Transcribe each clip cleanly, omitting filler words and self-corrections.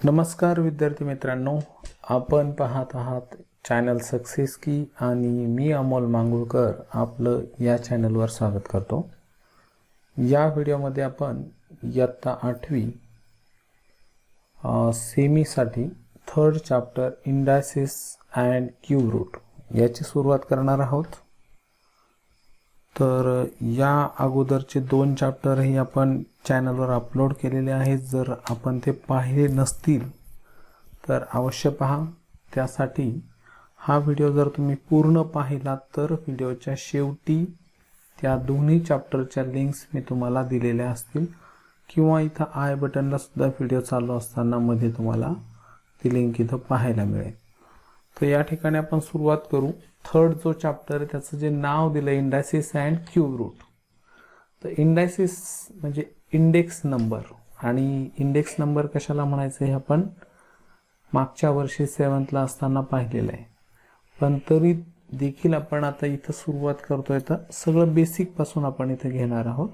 नमस्कार विद्यार्थी मित्रांनो, आपण पाहत आहात चॅनल सक्सेस की आणि मी अमोल मांगुळकर आपलं या चॅनलवर स्वागत करतो। या व्हिडिओमध्ये आपण इयत्ता 8वी सेमीसाठी third chapter indices and cube root याची सुरुवात करणार आहोत। तर या अगोदरचे 2 चॅप्टरही आपण चॅनलवर अपलोड केलेले आहेत। जर आपण ते पाहिले नसतील तर अवश्य पहा। त्यासाठी हा व्हिडिओ जर तुम्ही पूर्ण पाहिला तर व्हिडिओच्या शेवटी त्या दोन्ही चॅप्टरच्या लिंक्स मी तुम्हाला दिलेल्या असतील किंवा इथं आय बटनला सुद्धा व्हिडिओ चालू असताना मध्ये तुम्हाला ती लिंक इथं पाहायला मिळेल। तर या ठिकाणी आपण सुरुवात करू। थर्ड जो चॅप्टर आहे त्याचं जे नाव दिलं इंडायसिस अँड क्यूब रूट। तर इंडायसिस म्हणजे इंडेक्स नंबर, आणि इंडेक्स नंबर कशाला म्हणायचं हे आपण मागच्या वर्षी 7th ला असताना पाहिलेलं आहे। पण तरी देखील आपण आता इथं सुरुवात करतोय तर सगळं बेसिक पासून आपण इथे घेणार आहोत।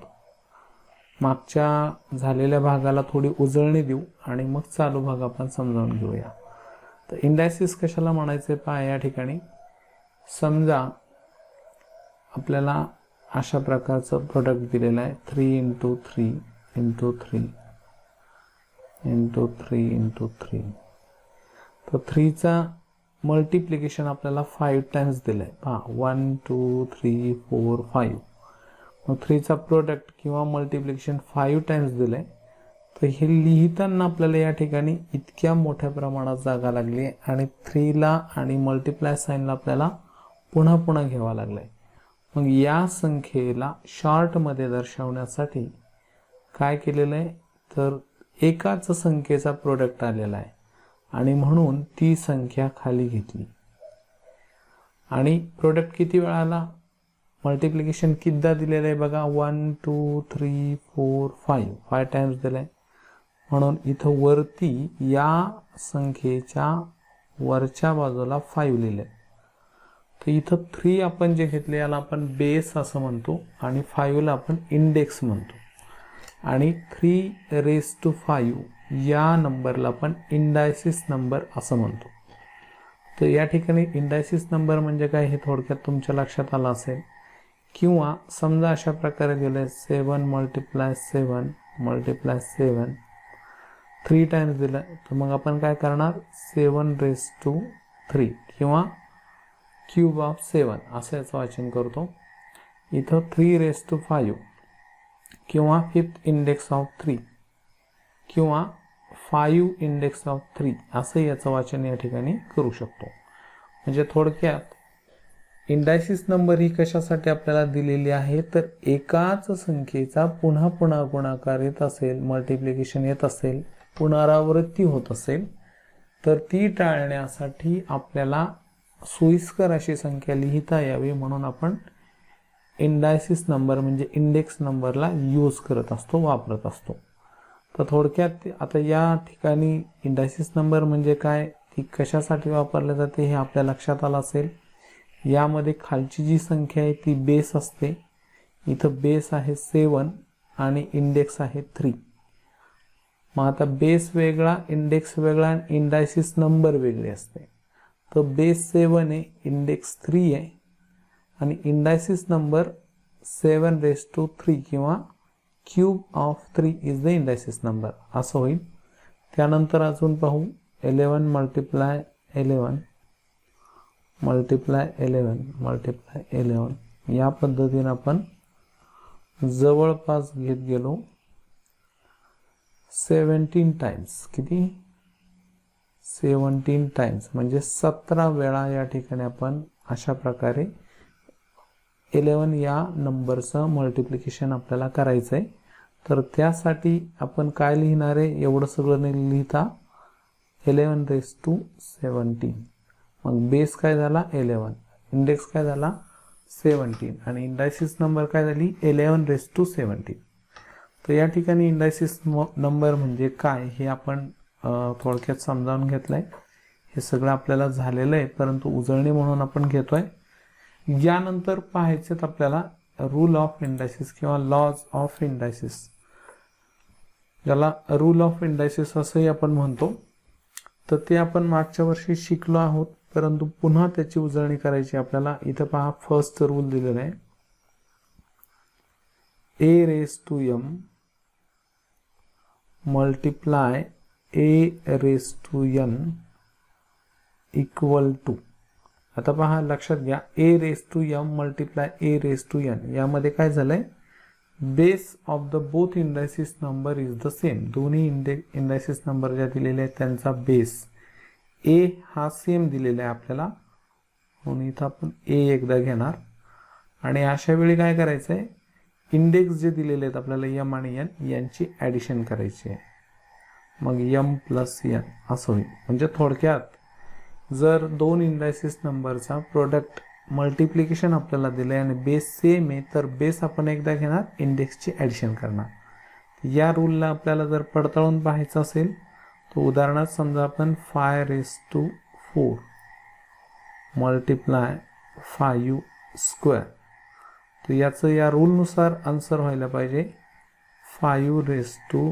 मागच्या झालेल्या भागाला थोडी उजळणी देऊ आणि मग चालू भाग आपण समजावून घेऊया। तर इंडायसिस कशाला म्हणायचे पहा। या ठिकाणी समजा आपल्याला अशा प्रकारचं प्रोडक्ट दिलेलं आहे 3 × 3 × 3 × 3 × 3। तर 3 चा मल्टिप्लिकेशन आपल्याला 5 टाइम्स दिलाय पहा 1 2 3 4 5। मग 3 चा प्रोडक्ट किंवा मल्टिप्लिकेशन 5 टाइम्स दिलाय। तर हे लिहिताना आपल्याला या ठिकाणी इतक्या मोठ्या प्रमाणात जागा लागली आणि 3 ला आणि मल्टिप्लाय साइनला आपल्याला पुन्हा पुन्हा घ्यावा लागलाय। मग या संख्येला शॉर्ट मध्ये दर्शवण्यासाठी काय केलेलं आहे तर एकाच संख्येचा प्रोडक्ट आलेला आहे आणि म्हणून ती संख्या खाली घेतली। आणि प्रोडक्ट किती वेळा आला, मल्टिप्लिकेशन कितीदा दिलेलं आहे बघा 1 2 3 4 5 टाइम्स दिलंय। म्हणून इथं वरती या संख्येच्या वरच्या बाजूला 5 लिहिलंय। तर इथं 3 आपण जे घेतले याला आपण बेस असं म्हणतो आणि 5 ला आपण इंडेक्स म्हणतो आणि 3⁵ या नंबरला आपण इंडायसिस नंबर असं म्हणतो। तर या ठिकाणी इंडायसिस नंबर म्हणजे काय हे थोडक्यात तुमच्या लक्षात आलं असेल। किंवा समजा अशा प्रकारे दिले 7 × 7 × 7 3 टाइम्स दिलं, तर मग आपण काय करणार 7⁵ किंवा क्यूब ऑफ 7 असं याचं वाचन करतो। इथं 3⁵ किंवा 5th इंडेक्स ऑफ 3 किंवा 5 इंडेक्स ऑफ 3 असं याचं वाचन या ठिकाणी करू शकतो। म्हणजे थोडक्यात इंडायसिस नंबर ही कशासाठी आपल्याला दिलेली आहे तर एकाच संख्येचा पुन्हा पुन्हा गुणाकार येत असेल, मल्टिप्लिकेशन येत असेल, पुनरावृत्ती होत असेल तर ती टाळण्यासाठी आपल्याला सोयीस्कर अशी संख्या लिहिता यावी म्हणून आपण इंडायसिस नंबर म्हणजे इंडेक्स नंबरला यूज करत असतो, वापरत असतो। तर थोडक्यात आता या ठिकाणी इंडायसिस नंबर म्हणजे काय, ती कशासाठी वापरले जाते हे आपल्या लक्षात आलं असेल। यामध्ये खालची जी संख्या आहे ती बेस असते। इथं बेस आहे 7 आणि इंडेक्स आहे 3। मग आता बेस वेगळा, इंडेक्स वेगळा आणि इंडायसिस नंबर वेगळे असते। तर बेस 7 आहे, इंडेक्स 3 आहे आणि इंडायसिस नंबर 7⁵ किंवा cube of 3 is the indices number असं होईल। त्यानंतर अजून पाहू 11 × 11 × 11 × 11 या पद्धतीने आपण जवळपास घेत गेलो 17 टाइम्स। किती 17 टाइम्स म्हणजे 17 वेळा या ठिकाणी आपण अशा प्रकारे 11 या नंबरचं मल्टिप्लिकेशन आपल्याला करायचं आहे। तर त्यासाठी आपण काय लिहिणार आहे, एवढं सगळं नाही लिहिता 11⁵17। मग बेस काय झाला 11, इंडेक्स काय झाला 17 आणि इंडायसिस नंबर काय झाली 11⁵17। तर या ठिकाणी इंडायसिस नंबर म्हणजे काय हे आपण थोडक्यात समजावून घेतलंय। हे सगळं आपल्याला झालेलं आहे परंतु उजळणी म्हणून आपण घेतोय। यानंतर पाहायचं आपल्याला रूल ऑफ इंडायसिस किंवा लॉज ऑफ इंडायसिस, ज्याला रूल ऑफ इंडायसिस असंही आपण म्हणतो। तर ते आपण मागच्या वर्षी शिकलो आहोत, परंतु पुन्हा त्याची उजळणी करायची आपल्याला. इथं पहा फर्स्ट रूल दिलेला आहे, a raised to m multiply a raised to n equal to. आता पहा लक्षात घ्या, a raised to m multiply a raised to n, यामध्ये काय झालंय, base of the both indices number is the same. दोन्ही इंडायसिस नंबर ज्या दिलेले आहेत त्यांचा बेस a हा सेम दिलेला आहे आपल्याला, म्हणून इथं आपण a एकदा घेणार. आणि अशा वेळी काय करायचं आहे, इंडेक्स जे दिलेले आहेत आपल्याला m आणि n यांची ॲडिशन करायची आहे. मग m प्लस n असं होईल. म्हणजे थोडक्यात जर दोन इंडायसिस नंबरचा प्रोडक्ट मल्टिप्लिकेशन आपल्याला दिलं आहे आणि बेस सेम आहे, तर बेस आपण एकदा घेणार, इंडेक्सची ॲडिशन करणार. या रूलला आपल्याला जर पडताळून पाहायचं असेल तर उदाहरणार्थ समजा आपण 5 raised to 4 मल्टिप्लाय 5 स्क्वेअर, तर याचं या रूलनुसार आन्सर व्हायला पाहिजे 5 raised to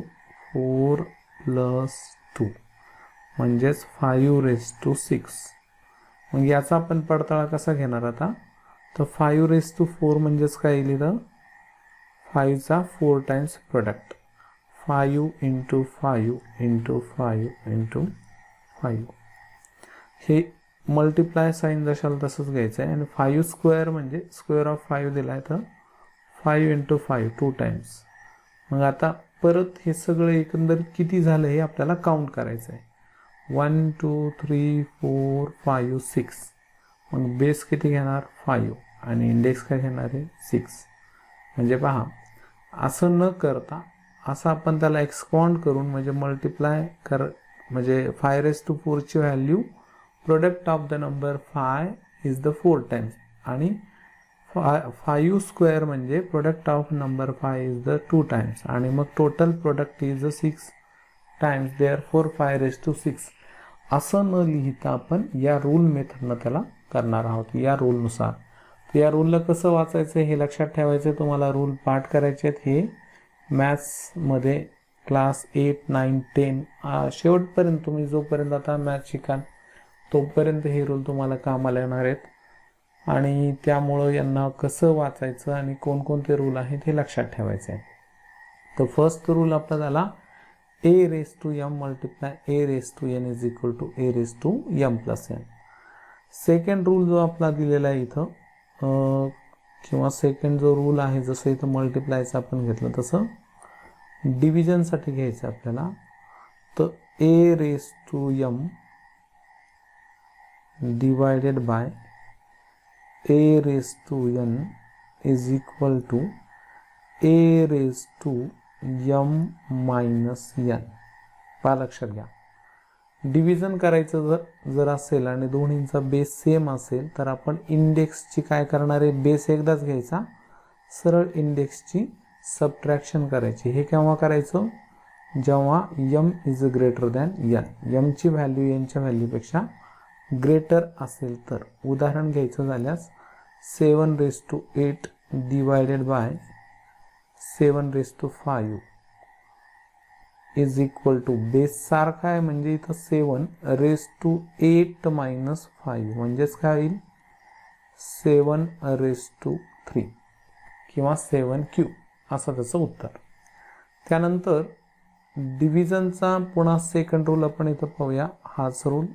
4 प्लस 2 म्हणजेच 5 raised to 6. मग याचा आपण पडताळा कसा घेणार आता, तर 5 raised to 4 म्हणजेच काय येईल, इथं 5चा 4 times product, 5 into 5 into 5 into 5. हे मल्टिप्लाय साईन जशाल तसंच घ्यायचं आहे. आणि 5 स्क्वेअर म्हणजे स्क्वेअर ऑफ 5 दिला आहे, तर 5 इंटू 5 2 टाइम्स. मग आता परत हे सगळं एकंदरीत किती झालं हे आपल्याला काउंट करायचं आहे. 1 2 3 4 5 6. मग बेस किती घेणार 5 आणि इंडेक्स काय घेणार आहे 6. म्हणजे पहा, असं न करता असं आपण त्याला एक्सपाउंड करून म्हणजे मल्टिप्लाय म्हणजे 5 raised to 4 ची value product of the number 5 is the 4 times आणि 5 स्क्वेअर म्हणजे product of number 5 is the 2 times आणि मग total product is the 6 times, therefore 5 raised to 6. असं न लिहिता आपण या रूल मेथडनं त्याला करणार आहोत, या रूलनुसार. तर या रूलला कसं वाचायचं हे लक्षात ठेवायचं. तुम्हाला रूल पाठ करायचे आहेत. हे मॅथ्समध्ये क्लास 8 9 10 शेवटपर्यंत तुम्ही जोपर्यंत आता मॅथ्स शिकाल तोपर्यंत हे रूल तुम्हाला कामाला येणार आहेत. आणि त्यामुळं यांना कसं वाचायचं आणि कोणकोणते रूल आहेत हे लक्षात ठेवायचं आहे. तर फर्स्ट रूल आपला झाला a raised to m multiply a raised to n is equal to a raised to m plus n. Second rule जो आपला दिलेला आहे इथं किंवा सेकंड जो रूल आहे, जसं इथं मल्टिप्लायचं आपण घेतलं तसं डिव्हिजनसाठी घ्यायचं आपल्याला. तर a raised to m divided by a raised to n is equal to a raised to m minus n. पहा लक्षात घ्या, डिव्हिजन करायचं जर असेल आणि दोन्हींचा बेस सेम असेल तर आपण इंडेक्सची काय करणार आहे, बेस एकदाच घ्यायचा, सरळ इंडेक्सची सबट्रॅक्शन करायची. हे केव्हा करायचं, जेव्हा m is greater than n, m ची व्हॅल्यू यांच्या व्हॅल्यूपेक्षा ग्रेटर असेल तर. उदाहरण घ्यायचं झाल्यास 7 raised to 8 divided by 7 raised to 5 is equal to, base सारखा आहे म्हणजे इथं 7 raised to 8 minus 5 म्हणजेच काय होईल 7 raised to 3 किंवा 7q असं त्याचं उत्तर. त्यानंतर डिव्हिजनचा पुन्हा सेकंड रूल आपण इथं पाहूया. हाच रूल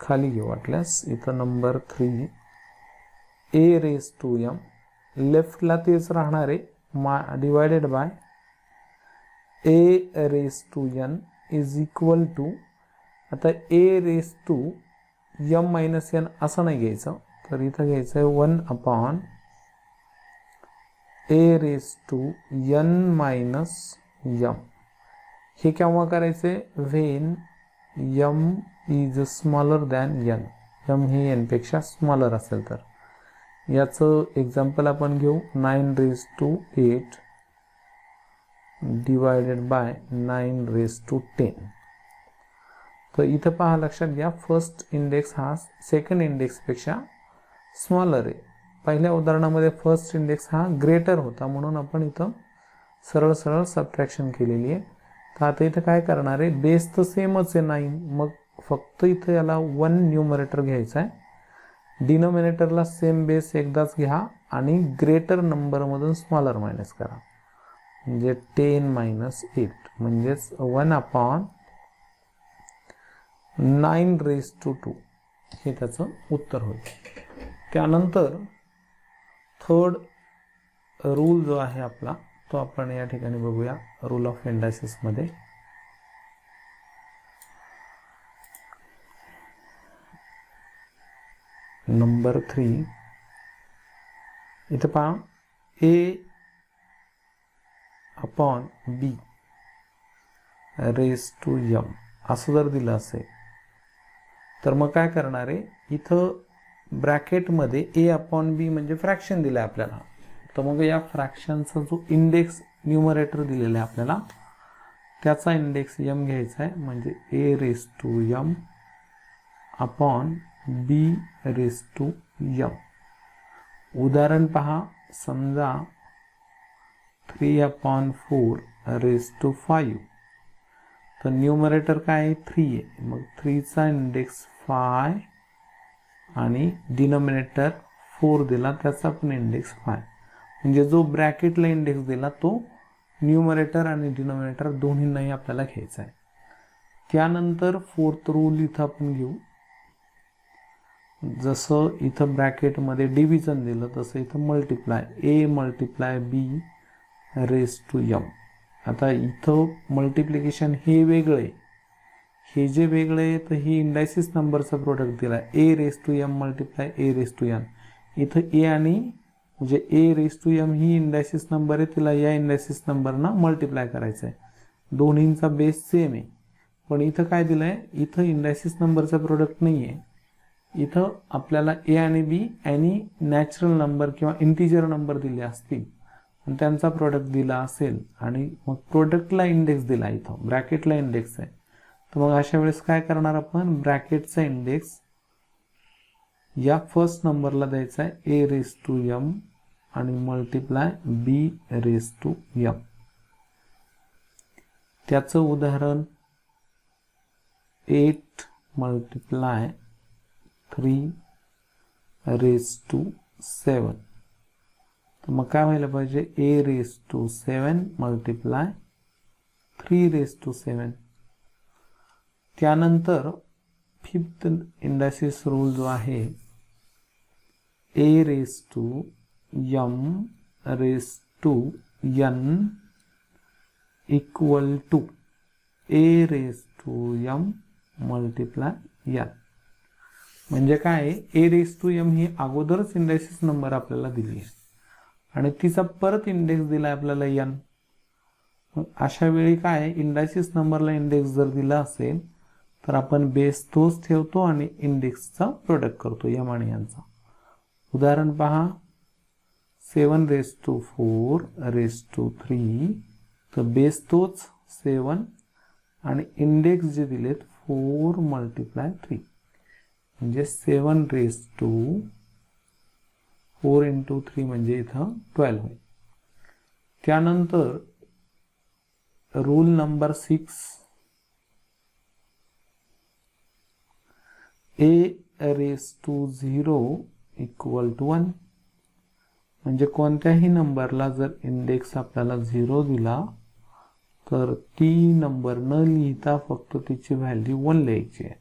खाली घेऊ वाटल्यास. इथं number 3 a raised to m, लेफ्टला तेच राहणार आहे, divided by a raised to n is equal to, आता a raised to m minus n असं नाही घ्यायचं, तर इथं घ्यायचं आहे 1 upon a raised to n minus m. हे केव्हा करायचे, when m is smaller than n, m हे n पेक्षा स्मॉलर असेल तर. याचं एक्झाम्पल आपण घेऊ 9 raised to 8 divided bye 9 raised to 10. तर इथं पहा लक्षात घ्या, फर्स्ट इंडेक्स हा सेकंड इंडेक्सपेक्षा स्मॉलर आहे. पहिल्या उदाहरणामध्ये फर्स्ट इंडेक्स हा ग्रेटर होता म्हणून आपण इथं सरळ सरळ सबट्रॅक्शन केलेली आहे. तर आता इथं काय करणार आहे, बेस तर सेमच आहे 9, मग फक्त इथं याला 1 न्यूमरेटर घ्यायचा आहे, डिनोमिनेटरला सेम बेस एकदाच घ्या आणि ग्रेटर नंबरमधून स्मॉलर मायनस करा, म्हणजे 10 - 8 म्हणजेच 1/9^2 हे त्याचं उत्तर होईल. त्यानंतर थर्ड रूल जो आहे आपला तो आपण या ठिकाणी बघूया, रूल ऑफ इंडायसिस मध्ये. नंबर 3 इथे पहा, a/b रेज टू m असं जर दिलं असेल तर मग काय करणार आहे, इथं ब्रॅकेटमध्ये a/b म्हणजे फ्रॅक्शन दिलं आहे आपल्याला, तर मग या फ्रॅक्शनचा जो इंडेक्स न्यूमरेटर दिलेला आहे आपल्याला त्याचा इंडेक्स m घ्यायचा आहे, म्हणजे a/m अपॉन b/m. उदाहरण पहा, समजा 3/4^5, तर न्यूमरेटर काय आहे 3 आहे, मग 3 चा इंडेक्स 5 आणि डिनोमिनेटर 4 दिला त्याचा पण इंडेक्स 5, म्हणजे जो ब्रॅकेटला इंडेक्स दिला तो न्यूमरेटर आणि डिनोमिनेटर दोन्हींनाही आपल्याला घ्यायचा आहे. त्यानंतर फोर्थ रूल इथं आपण घेऊ, जसं इथं ब्रॅकेटमध्ये डिव्हिजन दिलं तसं इथं मल्टिप्लाय, a/b/m. आता इथं मल्टिप्लिकेशन हे वेगळं आहे, हे जे वेगळं आहे तर ही इंडायसिस नंबरचा प्रोडक्ट दिला a/m मल्टिप्लाय a/n. इथं a आणि म्हणजे a/m ही इंडायसिस नंबर आहे, तिला या इंडायसिस नंबरनं मल्टिप्लाय करायचं आहे, दोन्हींचा बेस सेम आहे. पण इथं काय दिलं आहे, इथं इंडायसिस नंबरचा प्रोडक्ट नाही आहे, इथं आपल्याला a आणि b आणि नॅचरल नंबर किंवा इंटिजर नंबर दिले असतील आणि त्यांचा प्रोडक्ट दिला असेल आणि मग प्रोडक्टला इंडेक्स दिला, इथं ब्रॅकेटला इंडेक्स आहे, तर मग अशा वेळेस काय करणार आपण, ब्रॅकेटचा इंडेक्स या फर्स्ट नंबरला द्यायचा आहे a/m आणि मल्टिप्लाय b/m. त्याचं उदाहरण 8 × 3^7. तर मग काय व्हायला पाहिजे, a/7 मल्टिप्लाय 3^7. त्यानंतर फिफ्थ इंडायसिस रूल जो आहे, a/m/n equal to a/m multiply n. म्हणजे काय, a/m ही अगोदरच इंडायसिस नंबर आपल्याला दिली आहे आणि तिचा परत इंडेक्स दिला आपल्याला n. मग अशा वेळी काय, इंडायसिस नंबरला इंडेक्स जर दिला असेल तर आपण बेस तोच ठेवतो आणि इंडेक्सचा प्रोडक्ट करतो m आणि n चा. उदाहरण पहा, 7^4^3, तर बेस तोच 7 आणि इंडेक्स जे दिलेत 4 × 3 म्हणजे 7^4 × 3 म्हणजे इथं 12 होईल. त्यानंतर rule number 6, a/0 equal to 1. म्हणजे कोणत्याही नंबरला जर इंडेक्स आपल्याला 0 दिला तर ती नंबर न लिहिता फक्त तिची व्हॅल्यू 1 लिहायची आहे.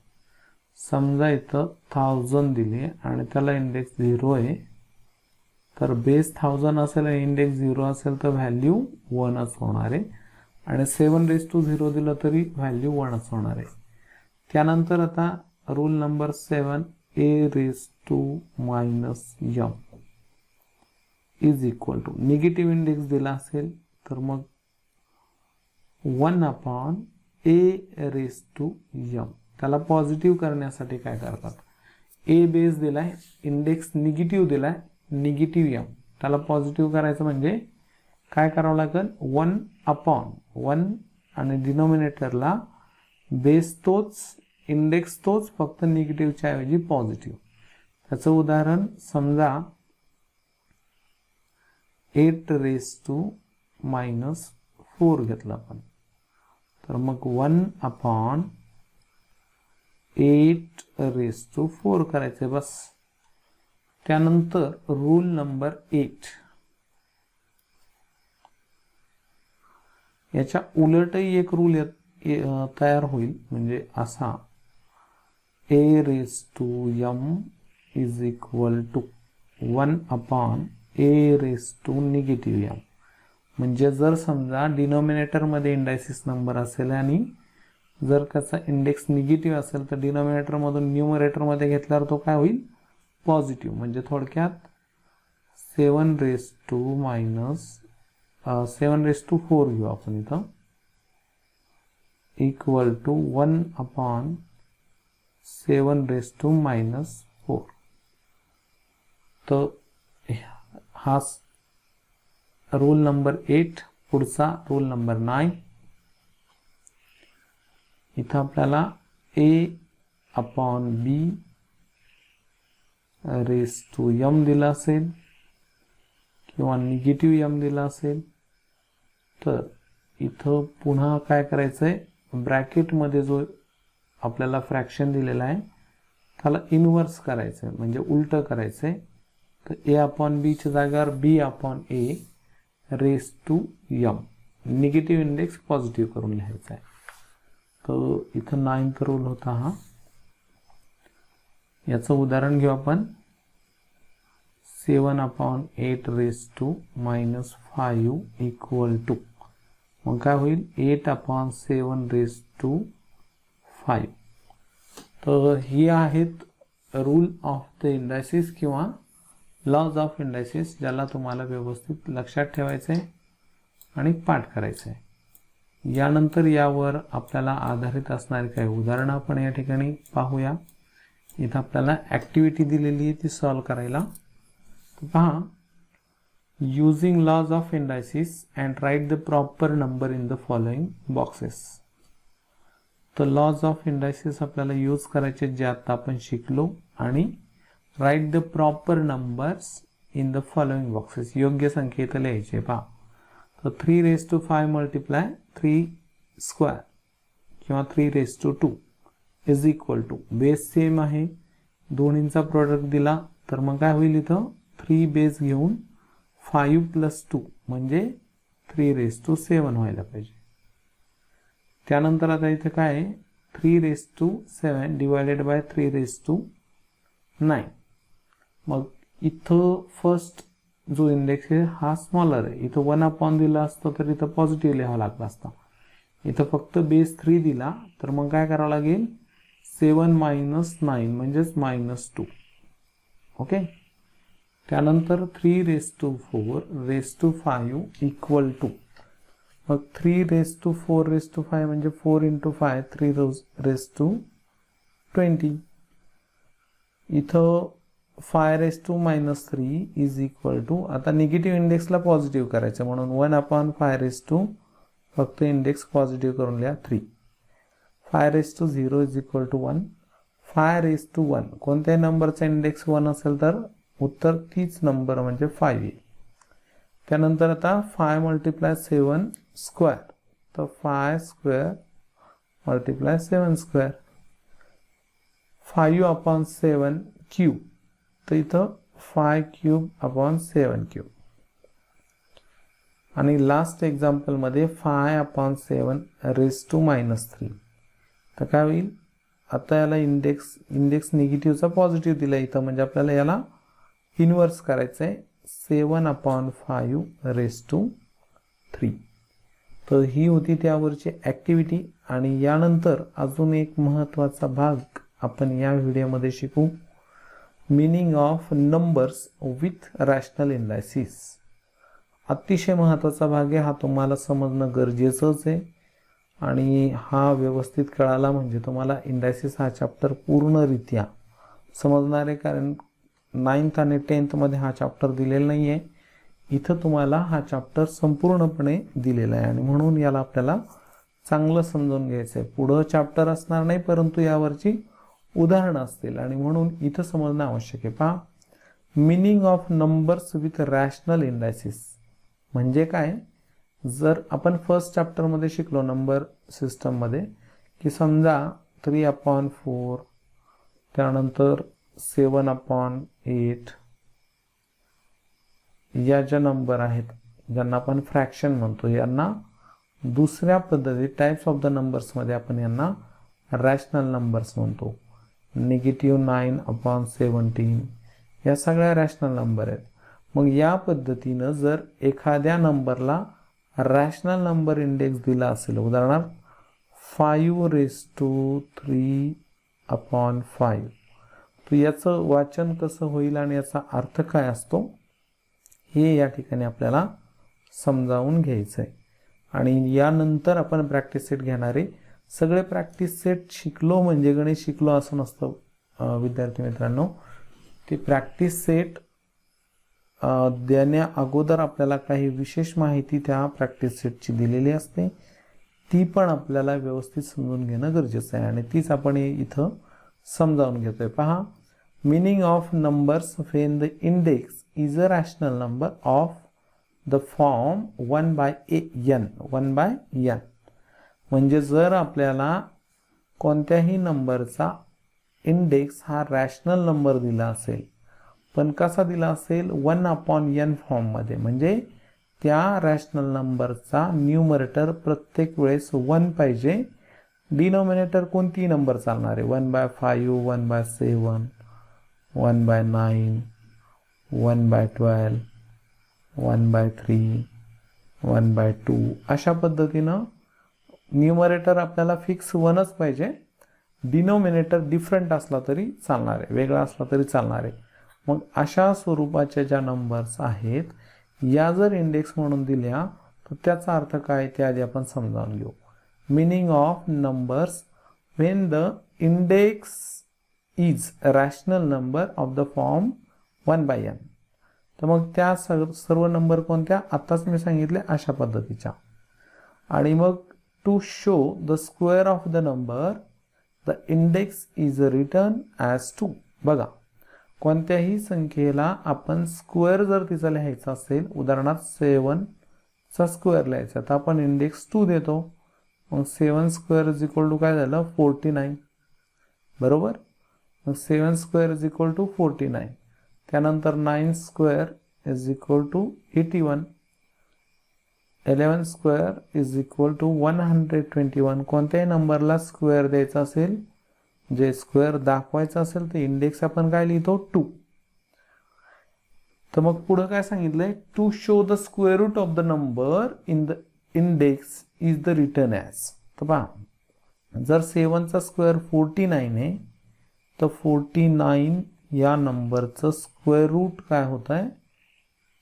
समजा इथं 1000 दिली आणि त्याला इंडेक्स 0 आहे, तर बेस 1000 असेल आणि इंडेक्स 0 असेल तर व्हॅल्यू 1च होणार आहे आणि 7^0 दिलं तरी व्हॅल्यू 1च होणार आहे. त्यानंतर आता rule number 7, a/m is equal to, negative index दिला असेल तर मग 1/a/m. त्याला पॉझिटिव्ह करण्यासाठी काय करतात, a बेस दिलाय, इंडेक्स निगेटिव्ह दिलाय, निगेटिव्ह m, त्याला पॉझिटिव्ह करायचं म्हणजे काय करावं लागेल, 1/1 आणि डिनोमिनेटरला बेस तोच, इंडेक्स तोच, फक्त निगेटिव्हच्या ऐवजी पॉझिटिव्ह. त्याचं उदाहरण समजा 8^-4 घेतलं आपण, तर मग 1/8⁴ करायचे बस. त्यानंतर रूल नंबर 8, याच्या उलटही एक रूल तयार होईल, म्हणजे असा a⁻m is equal to 1/a⁻⁻m. म्हणजे जर समजा डिनॉमिनेटर मध्ये इंडायसिस नंबर असेल आणि जर त्याचा इंडेक्स निगेटिव्ह असेल तर डिनॉमिनेटर मधून न्यूमरेटर मध्ये घेतल्यावर तो काय होईल, पॉझिटिव्ह. म्हणजे थोडक्यात 7⁻⁴ घेऊ आपण इथं, इक्वल टू 1/7⁻⁴. तर हा रूल नंबर 8. पुढचा रूल नंबर 9. इथं आपल्याला a/b⁻m दिला असेल किंवा निगेटिव्ह m दिला असेल, तर इथं पुन्हा काय करायचंय, ब्रॅकेटमध्ये जो आपल्याला फ्रॅक्शन दिलेला आहे त्याला इन्व्हर्स करायचंय, म्हणजे उलट करायचंय. तर a/b च्या जागेवर b/a⁻m, निगेटिव्ह इंडेक्स पॉझिटिव्ह करून लिहायचा आहे. तर इथं 9th रूल होता हा. याचं उदाहरण घेऊ आपण. 7/8⁻5 इक्वल टू, मग काय होईल, 8/7⁵. तर ही आहेत रूल ऑफ द इंडायसिस किंवा लॉज ऑफ इंडायसिस, ज्याला तुम्हाला व्यवस्थित लक्षात ठेवायचं आहे आणि पाठ करायचं आहे. यानंतर यावर आपल्याला आधारित असणारी काही उदाहरणं आपण या ठिकाणी पाहूया. इथं आपल्याला ॲक्टिव्हिटी दिलेली आहे ती सॉल्व करायला. तर पहा, using laws of indices and write the proper number in the following boxes. तर लॉज ऑफ इंडायसिस आपल्याला यूज करायचे जे आता आपण शिकलो, आणि write the proper numbers in the following boxes, योग्य संख्या इथं लिहायचे. पहा, तर 3⁵ मल्टिप्लाय 3² किंवा 3⁻² is equal to, base same आहे, दोन्हींचा प्रोडक्ट दिला तर मग काय होईल, इथं 3 बेस घेऊन 5 + 2 म्हणजे 3⁻7 व्हायला पाहिजे. त्यानंतर आता इथे काय आहे, 3⁻7 डिवायडेड बाय 3⁻9. मग इथं फर्स्ट जो इंडेक्स आहे हा स्मॉलर आहे, इथं 1 दिला असतं तर इथं पॉझिटिव्ह लिहावं लागलं असतं. इथं फक्त बेस 3 दिला तर मग काय करावं लागेल, 7 - 9 म्हणजेच -2. ओके. त्यानंतर 3⁻4⁵ इक्वल टू, मग 3⁻4⁵ म्हणजे 4 × 5 3⁻20. इथं 5⁻³ इज इक्वल टू, आता निगेटिव्ह इंडेक्सला पॉझिटिव्ह करायचं म्हणून 1/5⁻², फक्त इंडेक्स पॉझिटिव्ह करून लिहा 3. 5⁻0 इज इक्वल टू 1. 5⁻1 कोणत्याही नंबरचा इंडेक्स 1 असेल तर उत्तर तीच नंबर म्हणजे 5 येईल. त्यानंतर आता 5 × 7², तर 5² × 7², 5/7³ तर इथं 5³ आणि लास्ट एक्झाम्पल मध्ये 5/7⁻³ तर काय होईल, आता याला इंडेक्स निगेटिव्हचा पॉझिटिव्ह दिला इथं, म्हणजे आपल्याला याला इन्व्हर्स करायचं आहे, 7/5⁻3. तर ही होती त्यावरची ॲक्टिव्हिटी. आणि यानंतर अजून एक महत्त्वाचा भाग आपण या व्हिडिओमध्ये शिकू, meaning of numbers with rational indices. अतिशय महत्त्वाचा भाग आहे हा, तुम्हाला समजणं गरजेचंच आहे. आणि हा व्यवस्थित कळाला म्हणजे तुम्हाला इंडायसिस हा चॅप्टर पूर्णरित्या समजणार आहे, कारण 9th आणि 10th मध्ये हा चॅप्टर दिलेला नाही आहे. इथं तुम्हाला हा चॅप्टर संपूर्णपणे दिलेला आहे आणि म्हणून याला आपल्याला चांगलं समजून घ्यायचं आहे. पुढं चॅप्टर असणार नाही, परंतु यावरची उदाहरणं असतील आणि म्हणून इथं समजणं आवश्यक आहे. पहा, meaning of numbers with rational indices म्हणजे काय, जर आपण फर्स्ट चॅप्टरमध्ये शिकलो नंबर सिस्टममध्ये की समजा 3/4 त्यानंतर 7/8 या ज्या नंबर आहेत ज्यांना आपण फ्रॅक्शन म्हणतो यांना दुसऱ्या पद्धती टाइप्स ऑफ द नंबर्समध्ये आपण यांना रॅशनल नंबर्स म्हणतो. -9/17 या सगळ्या रॅशनल नंबर आहेत. मग या पद्धतीनं जर एखाद्या नंबरला रॅशनल नंबर इंडेक्स दिला असेल, उदाहरणार्थ 5^3/5, तर याचं वाचन कसं होईल आणि याचा अर्थ काय असतो हे या ठिकाणी आपल्याला समजावून घ्यायचं आहे. आणि यानंतर आपण प्रॅक्टिस सेट घेणार आहे. सगळे प्रॅक्टिस सेट शिकलो म्हणजे गणित शिकलो असं नसतं विद्यार्थी मित्रांनो. ते प्रॅक्टिस सेट देण्या अगोदर आपल्याला काही विशेष माहिती त्या प्रॅक्टिस सेटची दिलेली असते. ती पण आपल्याला व्यवस्थित समजून घेणं गरजेचं आहे आणि तीच आपण इथं समजावून घेतोय. पहा, meaning of numbers when the index is a rational number of the form 1/n. म्हणजे जर आपल्याला कोणत्याही नंबरचा इंडेक्स हा रॅशनल नंबर दिला असेल, पण कसा दिला असेल 1/n फॉर्ममध्ये, म्हणजे त्या रॅशनल नंबरचा न्यूमरेटर प्रत्येक वेळेस 1 पाहिजे. डिनॉमिनेटर कोणतीही नंबर चालणार आहे, 1/5, 1/7, 1/9, 1/12, 1/3, 1/2 अशा पद्धतीनं न्यूमरेटर आपल्याला फिक्स 1च पाहिजे. डिनॉमिनेटर डिफरंट असला तरी चालणार आहे, वेगळा असला तरी चालणार आहे. मग अशा स्वरूपाच्या ज्या नंबर्स आहेत या जर इंडेक्स म्हणून दिल्या तर त्याचा अर्थ काय ते आधी आपण समजावून घेऊ. Meaning of numbers when the index is rational number of the form 1/n. तर मग त्या सर्व नंबर कोणत्या, आत्ताच मी सांगितले अशा पद्धतीच्या. आणि मग to show the square of the number the index is written as 2. बघा, कोणत्याही संख्येला आपण स्क्वेअर जर तिचा लिहायचा असेल, उदाहरणार्थ 7चा स्क्वेअर लिहायचा, तर आपण इंडेक्स 2 देतो. मग 7² काय झालं 49, बरोबर. मग 7² 49. त्यानंतर 9² 81, 11² 121. कोणत्याही नंबरला स्क्वेअर द्यायचा असेल, जे स्क्वेअर दाखवायचं असेल तर इंडेक्स आपण काय लिहितो 2. तर मग पुढे काय सांगितलंय, to show the square root of the number in the index is the written as. तर पहा, जर 7चा स्क्वेअर 49 आहे तर 49 या नंबरचं स्क्वेअर रूट काय होत आहे,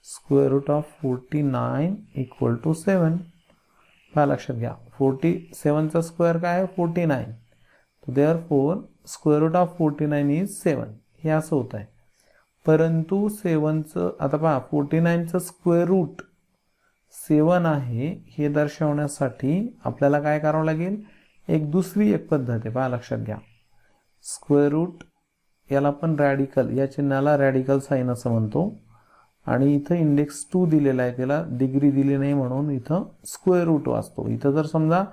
स्क्वेअर रूट ऑफ 49 = 7. पहा, लक्षात घ्या, 47चा स्क्वेअर काय आहे 49. Therefore square root of 49 is 7. हे असं होत आहे. परंतु 7चं आता पहा 49चं स्क्वेअर रूट 7 आहे हे दर्शवण्यासाठी आपल्याला काय करावं लागेल, दुसरी पद्धत आहे. पहा, लक्षात घ्या, स्क्वेअर रूट याला आपण रॅडिकल, या चिन्हाला रॅडिकल साईन असं म्हणतो. आणि इथं इंडेक्स 2 दिलेला आहे, त्याला डिग्री दिली नाही म्हणून इथं स्क्वेअर रूट वाचतो. इथं जर समजा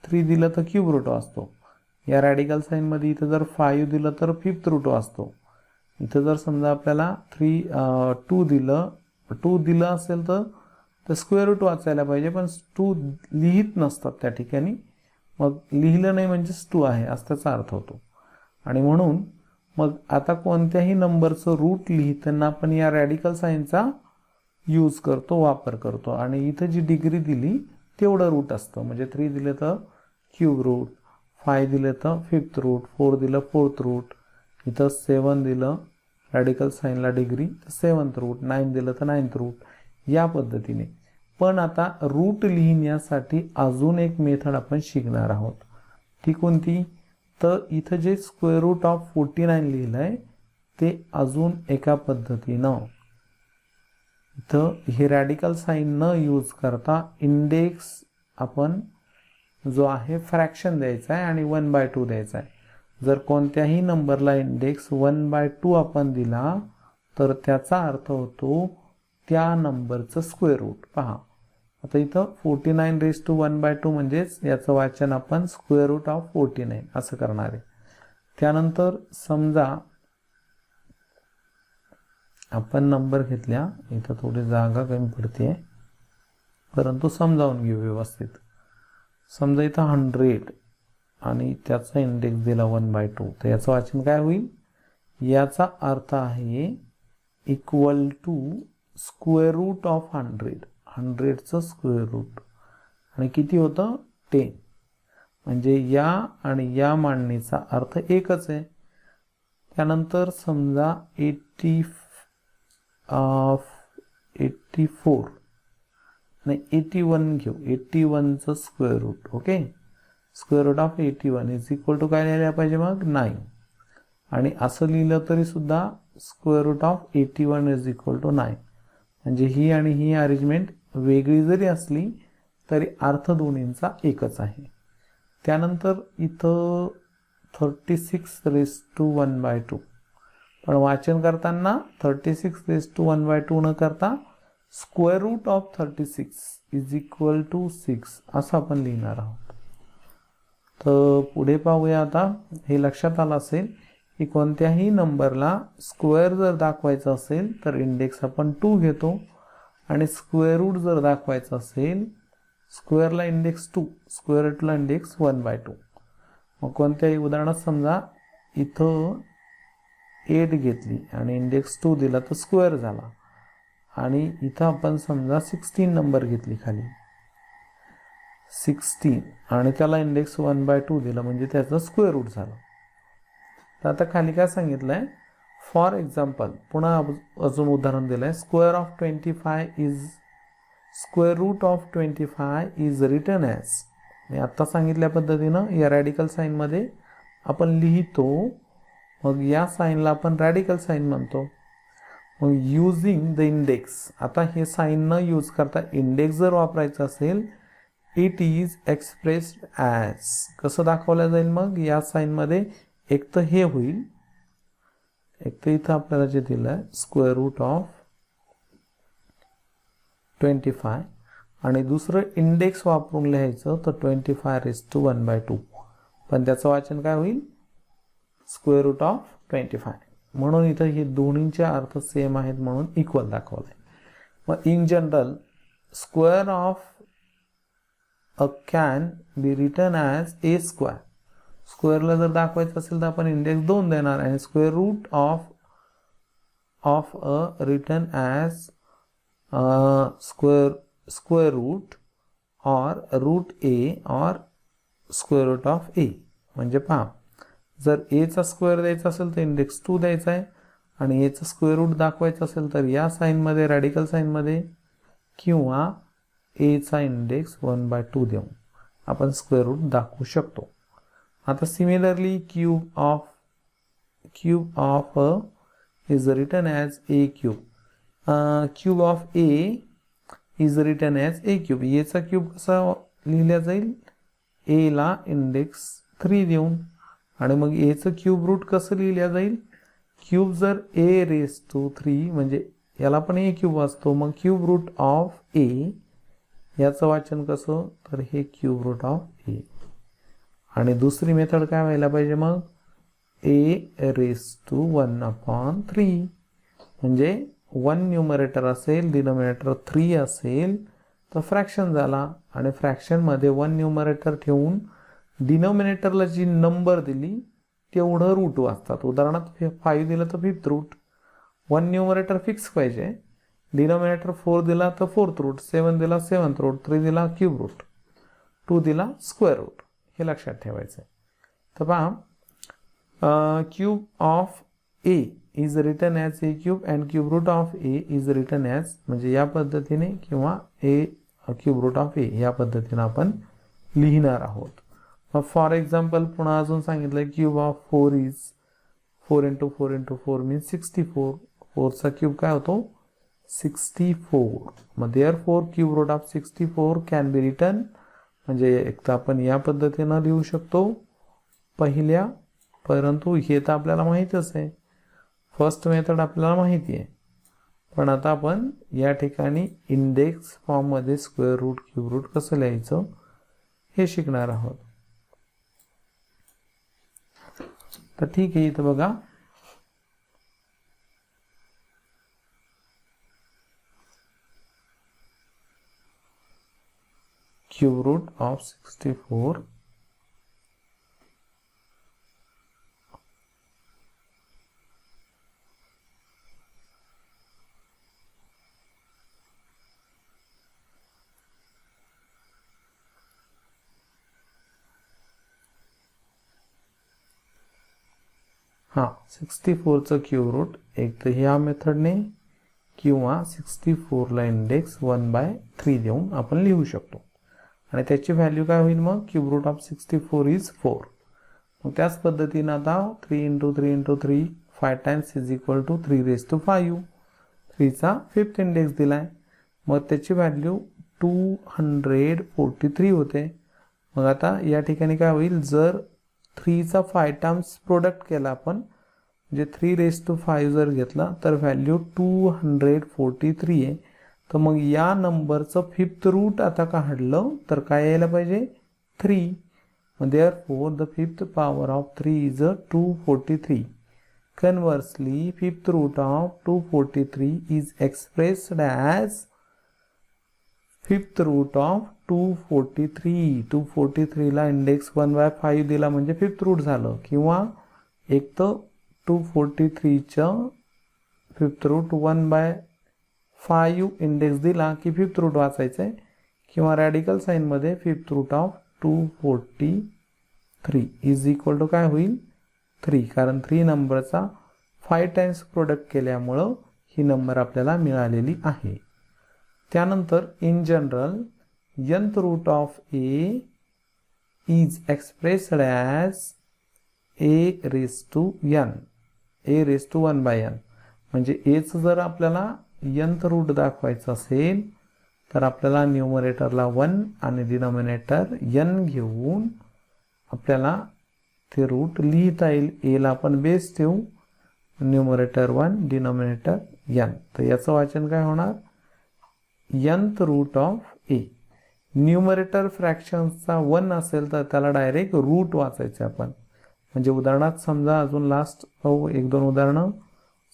3 दिलं तर क्यूब रूट वाचतो. या रॅडिकल साईनमध्ये इथं जर 5 दिलं तर 5th रूट वाचतो. इथं जर समजा आपल्याला 2 दिलं असेल तर स्क्वेअर रूट वाचायला पाहिजे, पण 2 लिहित नसतात त्या ठिकाणी. मग लिहिलं नाही म्हणजेच 2 आहे असं त्याचा अर्थ होतो. आणि म्हणून मग आता कोणत्याही नंबरचं रूट लिहिताना आपण या रॅडिकल साईनचा यूज करतो, वापर करतो. आणि इथं जी डिग्री दिली तेवढं रूट असतं. म्हणजे 3 दिलं तर क्यूब रूट, 5 दिलं तर 5th रूट, 4 दिलं 4th रूट, इथं 7 दिलं रॅडिकल साईनला डिग्री 7th रूट, 9 दिलं तर 9th रूट, या पद्धतीने. पण आता रूट लिहिण्यासाठी अजून एक मेथड आपण शिकणार आहोत. ती कोणती, तर इथं जे स्क्वेअर रूट ऑफ 49 लिहिलंय ते अजून एका पद्धतीनं इथं हे रॅडिकल साईन न यूज करता इंडेक्स आपण जो आहे फ्रॅक्शन द्यायचा आहे आणि 1/2 द्यायचा आहे. जर कोणत्याही नंबरला इंडेक्स 1/2 आपण दिला तर त्याचा अर्थ होतो त्या नंबरचं स्क्वेअर रूट. पहा, आता इथं 49⁻² म्हणजेच याचं वाचन आपण स्क्वेअर रूट ऑफ 49 असं करणार आहे. त्यानंतर समजा आपण नंबर घेतल्या, इथं थोडी जागा कमी पडते परंतु समजावून घेऊ व्यवस्थित. समजा इथं 100 आणि त्याचा इंडेक्स दिला 1/2, तर याचं वाचन काय होईल? याचा अर्थ आहे equal to square root of 100. 100चं स्क्वेअर रूट आणि किती होतं? 10. म्हणजे या आणि या मांडणीचा अर्थ एकच आहे. त्यानंतर समजा 84 नाही 81 घेऊ. 81चं square root. Okay, square root of 81 is equal to काय लिहायला पाहिजे मग? 9. आणि असं लिहिलं तरी सुद्धा square root of 81 is equal to 9. म्हणजे ही आणि ही अरेंजमेंट वेगळी जरी असली तरी अर्थ दोन्हींचा एकच आहे. त्यानंतर इथं 36⁻², पण वाचन करताना 36⁻² न करता square root of 36 is equal to 6 असं आपण लिहिणार आहोत. तर पुढे पाहूया. आता हे लक्षात आलं असेल की कोणत्याही नंबरला स्क्वेअर जर दाखवायचा असेल तर इंडेक्स आपण 2 घेतो आणि स्क्वेअर रूट जर दाखवायचं असेल, स्क्वेअरला इंडेक्स 2, स्क्वेअर रूटला इंडेक्स 1/2. मग कोणत्याही उदाहरणात समजा इथं 8 घेतली आणि इंडेक्स 2 दिला तर स्क्वेअर झाला, आणि इथं आपण समजा 16 नंबर घेतली खाली 16 आणि त्याला इंडेक्स 1/2 दिला म्हणजे त्याचा स्क्वेअर रूट झाला. तर आता खाली काय सांगितलंय? फॉर एक्झाम्पल, पुन्हा अजून उदाहरण दिलंय. Square of 25 is square root of 25 is written as. मी आत्ता सांगितल्या पद्धतीनं या रॅडिकल साईनमध्ये आपण लिहितो, मग या साईनला आपण रॅडिकल साईन म्हणतो. मग युजिंग द इंडेक्स, आता हे साईन न यूज करता इंडेक्स जर वापरायचं असेल, इट इज एक्सप्रेस्ड ॲज. कसं दाखवलं जाईल मग? या साईनमध्ये एक तर हे होईल, एक तर इथं आपल्याला जे दिलं आहे स्क्वेअर रूट ऑफ 25 आणि दुसरं इंडेक्स वापरून लिहायचं तर 25⁻², पण त्याचं वाचन काय होईल? Square root of 25. म्हणून इथं हे दोन्हींचे अर्थ सेम आहेत म्हणून इक्वल दाखवलं आहे. मग in general square of a can be written as a². स्क्वेअरला जर दाखवायचं असेल तर आपण इंडेक्स 2 देणार आणि square root of a written as square root or root A or square root of A. म्हणजे पहा, जर एचा स्क्वेअर द्यायचा असेल तर इंडेक्स 2 द्यायचा आहे आणि एचा स्क्वेअर रूट दाखवायचा असेल तर या साईनमध्ये, रॅडिकल साईनमध्ये, किंवा एचा इंडेक्स 1/2 देऊन आपण स्क्वेअर रूट दाखवू शकतो. आता similarly cube of is written as a³. Cube of A is written as a³. एचा क्यूब कसा लिहिला जाईल? एला इंडेक्स 3 देऊन. आणि मग एचं क्यूब रूट कसं लिहिल्या जाईल? क्यूब जर a⁻³ म्हणजे याला पण a³ वाचतो, मग क्यूब रूट ऑफ ए याचं वाचन कसं? तर हे क्यूब रूट ऑफ ए. आणि दुसरी मेथड काय व्हायला पाहिजे मग? a⁻⁴ म्हणजे 1 न्यूमरेटर असेल, डिनोमिनेटर 3 असेल तर फ्रॅक्शन झाला, आणि फ्रॅक्शनमध्ये 1 न्यूमरेटर ठेवून डिनोमिनेटरला जी नंबर दिली तेवढं रूट वाचतात. उदाहरणार्थ 5 दिलं तर 5th रूट. 1 न्यूमरेटर फिक्स पाहिजे. डिनोमिनेटर 4 दिला तर 4th रूट, 7 दिला 7th रूट, 3 दिला क्यूब रूट, 2 दिला स्क्वेअर रूट. हे लक्षात ठेवायचं आहे. तर पहा, cube of A is written as a³ and cube root of A is written as, म्हणजे या पद्धतीने, किंवा क्यूब रूट ऑफ ए या पद्धतीने आपण लिहिणार आहोत. मग फॉर एक्झाम्पल पुन्हा अजून सांगितलं, क्यूब ऑफ 4 इज 4 × 4 × 4 मीन्स 64. 4चा क्यूब काय होतो? 64. मग therefore cube root of 64 can be written, म्हणजे एक तर आपण या पद्धतीनं लिहू शकतो पहिल्या, परंतु हे तर आपल्याला माहीतच आहे, फर्स्ट मेथड आपल्याला माहिती आहे. पण आता आपण या ठिकाणी इंडेक्स फॉर्ममध्ये स्क्वेअर रूट क्यूब रूट कसं लिहायचं हे शिकणार आहोत. तर ठीक आहे, इथं बघा क्यूब रूट ऑफ 64 हां 64चं क्यूब रूट एक तर ह्या मेथडने किंवा 64ला इंडेक्स 1/3 देऊन आपण लिहू शकतो. आणि त्याची व्हॅल्यू काय होईल मग? Cube root of 64 is 4. मग त्याच पद्धतीनं आता 3 × 3 × 3 5 टाइम्स इज इक्वल टू 3⁵. 3चा 5th इंडेक्स दिलाय, मग त्याची व्हॅल्यू 243 होते. मग आता या ठिकाणी काय होईल, जर 3चा 5 टाइम्स प्रोडक्ट केला आपण, म्हणजे 3⁵ जर घेतला तर व्हॅल्यू 243 आहे. तर मग या नंबरचं 5th रूट आता काढलं तर काय यायला पाहिजे? 3. Therefore the 5th power of 3 is 243. Conversely, 5th root of 243 is expressed as 5th root of 243. 243ला index 1/5 दिला म्हणजे 5th रूट झालं, किंवा एक तर 243चं 5th रूट 1/5 इंडेक्स दिला की 5th रूट वाचायचंय, किंवा रॅडिकल साईनमध्ये 5th root of 243 is equal to काय होईल? 3. कारण 3 नंबरचा 5 टाइम्स प्रोडक्ट केल्यामुळं ही नंबर आपल्याला मिळालेली आहे. त्यानंतर in general nth root of a is expressed as a⁻n, a⁻1/n. म्हणजे aचं जर आपल्याला nth रूट दाखवायचं असेल तर आपल्याला न्यूमरेटरला 1 आणि डिनॉमिनेटर n घेऊन आपल्याला ते रूट लिहिता येईल. एला आपण बेस ठेवू, न्यूमरेटर 1 डिनॉमिनेटर n. तर याचं वाचन काय होणार? nth root of a. Numerator फ्रॅक्शन्सचा 1 असेल तर त्याला डायरेक्ट रूट वाचायचे आपण. म्हणजे उदाहरणात समजा अजून लास्ट पाहू 1-2 उदाहरणं.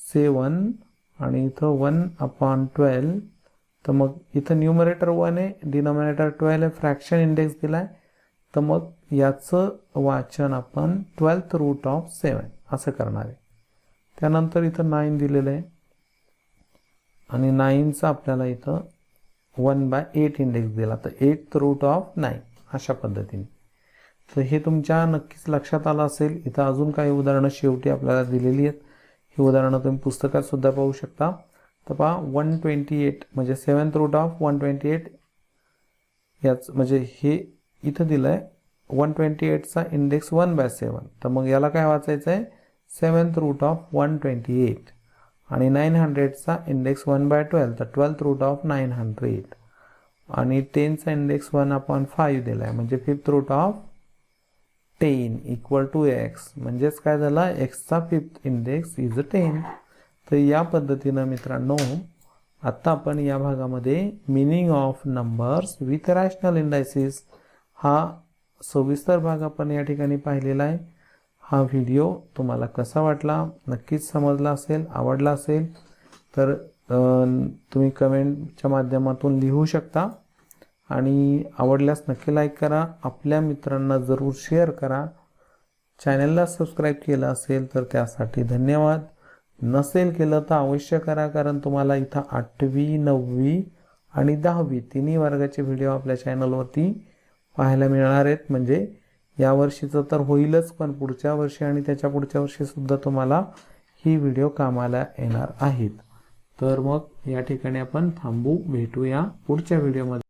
7 आणि इथं 1/12. तर मग इथं न्यूमरेटर 1 आहे, डिनॉमिनेटर 12 आहे, फ्रॅक्शन इंडेक्स दिलाय. तर मग याचं वाचन आपण 12th रूट ऑफ 7 असं करणार आहे. त्यानंतर इथं 9 दिलेलं आहे आणि 9चा आपल्याला इथं 1/8 इंडेक्स दिला, तर 8th रूट ऑफ 9 अशा पद्धतीने. तर हे तुमच्या नक्कीच लक्षात आलं असेल. इथं अजून काही उदाहरणं शेवटी आपल्याला दिलेली आहेत. ही उदाहरणं तुम्ही पुस्तकात सुद्धा पाहू शकता. तर पहा 128 म्हणजे 7th रूट ऑफ 128 याच म्हणजे हे इथं दिलं आहे 128चा इंडेक्स 1/7. तर मग याला काय वाचायचं आहे? 7th route of 128. आणि 900चा इंडेक्स 1/12, तर 12th रूट ऑफ 900. आणि 10चा इंडेक्स 1/5 दिला आहे, म्हणजे 5th root of 10 equal to x. म्हणजेच काय झालं? xचा 5th इंडेक्स इज 10. तर या पद्धतीनं मित्रांनो आत्ता आपण या भागामध्ये meaning of numbers with rational indices हा सविस्तर भाग आपण या ठिकाणी पाहिलेला आहे. हा व्हिडिओ तुम्हाला कसा वाटला? नक्कीच समजला असेल, आवडला असेल तर तुम्ही कमेंटच्या माध्यमातून लिहू शकता. आणि आवडल्यास नक्की लाईक करा, आपल्या मित्रांना जरूर शेअर करा. चॅनलला सबस्क्राईब केलं असेल तर त्यासाठी धन्यवाद. नसेल केलं तर अवश्य करा, कारण तुम्हाला इथं 8वी 9वी आणि 10वी तिन्ही वर्गाचे व्हिडिओ आपल्या चॅनलवरती पाहायला मिळणार आहेत. म्हणजे या वर्षीचं तर होईलच, पण पुढच्या वर्षी आणि त्याच्या पुढच्या वर्षी सुद्धा तुम्हाला ही व्हिडिओ कामाला येणार आहेत. तर मग या ठिकाणी आपण थांबू, भेटूया पुढच्या व्हिडिओमध्ये.